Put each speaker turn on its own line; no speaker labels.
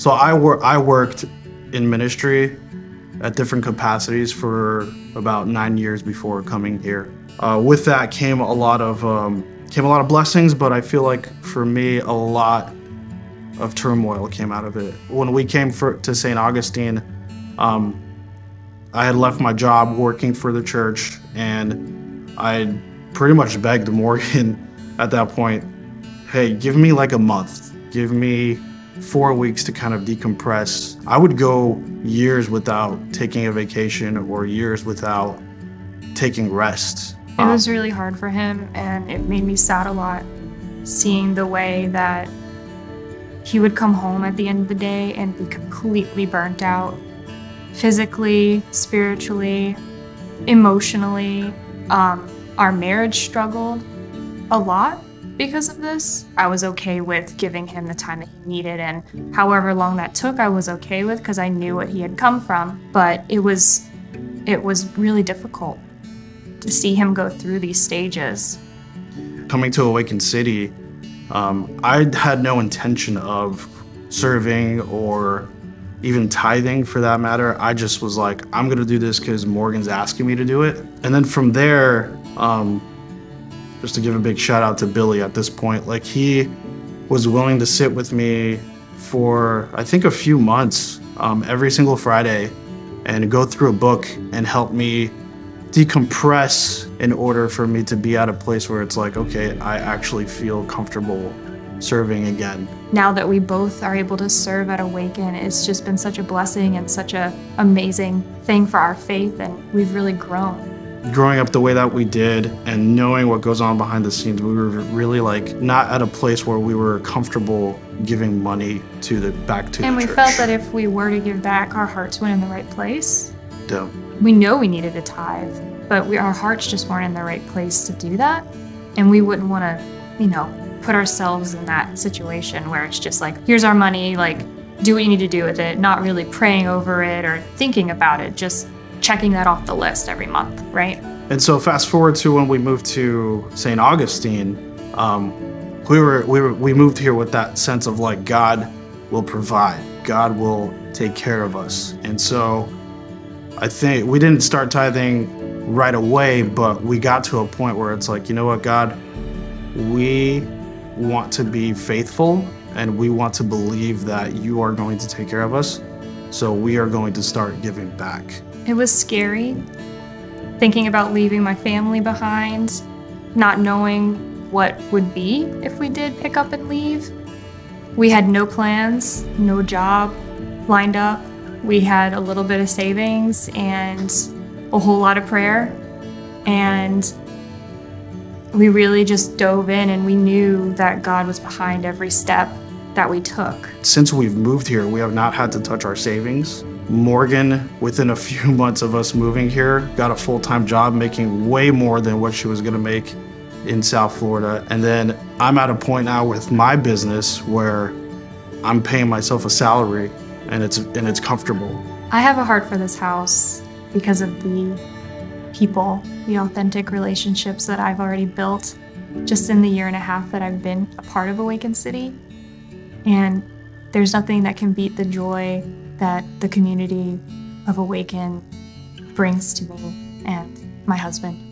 So I worked in ministry at different capacities for about 9 years before coming here. With that came a lot of blessings, but I feel like for me a lot of turmoil came out of it. When we came to St. Augustine, I had left my job working for the church, and I pretty much begged Morgan at that point, hey, give me like a month, give me 4 weeks to kind of decompress. I would go years without taking a vacation or years without taking rest.
It was really hard for him, and it made me sad a lot seeing the way that he would come home at the end of the day and be completely burnt out, physically, spiritually, emotionally. Our marriage struggled a lot because of this. I was okay with giving him the time that he needed, and however long that took, I was okay with because I knew what he had come from. But it was really difficult to see him go through these stages.
Coming to Awaken City, I had no intention of serving or even tithing for that matter. I just was like, I'm gonna do this because Morgan's asking me to do it. And then from there, just to give a big shout out to Billy at this point, like he was willing to sit with me for I think a few months every single Friday and go through a book and help me decompress in order for me to be at a place where it's like, okay, I actually feel comfortable serving again.
Now that we both are able to serve at Awaken, it's just been such a blessing and such an amazing thing for our faith, and we've really grown.
Growing up the way that we did and knowing what goes on behind the scenes, we were really like not at a place where we were comfortable giving money back to the church.
And we felt that if we were to give back, our hearts went in the right place.
Yeah.
We know we needed a tithe, but our hearts just weren't in the right place to do that. And we wouldn't want to, put ourselves in that situation where it's just like, here's our money, like, do what you need to do with it, not really praying over it or thinking about it, just checking that off the list every month, right?
And so fast forward to when we moved to St. Augustine, we moved here with that sense of like, God will provide, God will take care of us. And so I think we didn't start tithing right away, but we got to a point where it's like, you know what, God, we want to be faithful and we want to believe that you are going to take care of us. So we are going to start giving back.
It was scary, thinking about leaving my family behind, not knowing what would be if we did pick up and leave. We had no plans, no job lined up. We had a little bit of savings and a whole lot of prayer. And we really just dove in, and we knew that God was behind every step that we took. Since we've moved here, we have not had to touch our savings. Morgan, within a few months of us moving here, got a full-time job making way more than what she was gonna make in South Florida. And then I'm at a point now with my business where I'm paying myself a salary and it's comfortable. I have a heart for this house because of the people, the authentic relationships that I've already built just in the year and a half that I've been a part of Awaken City. And there's nothing that can beat the joy that the community of Awaken brings to me and my husband.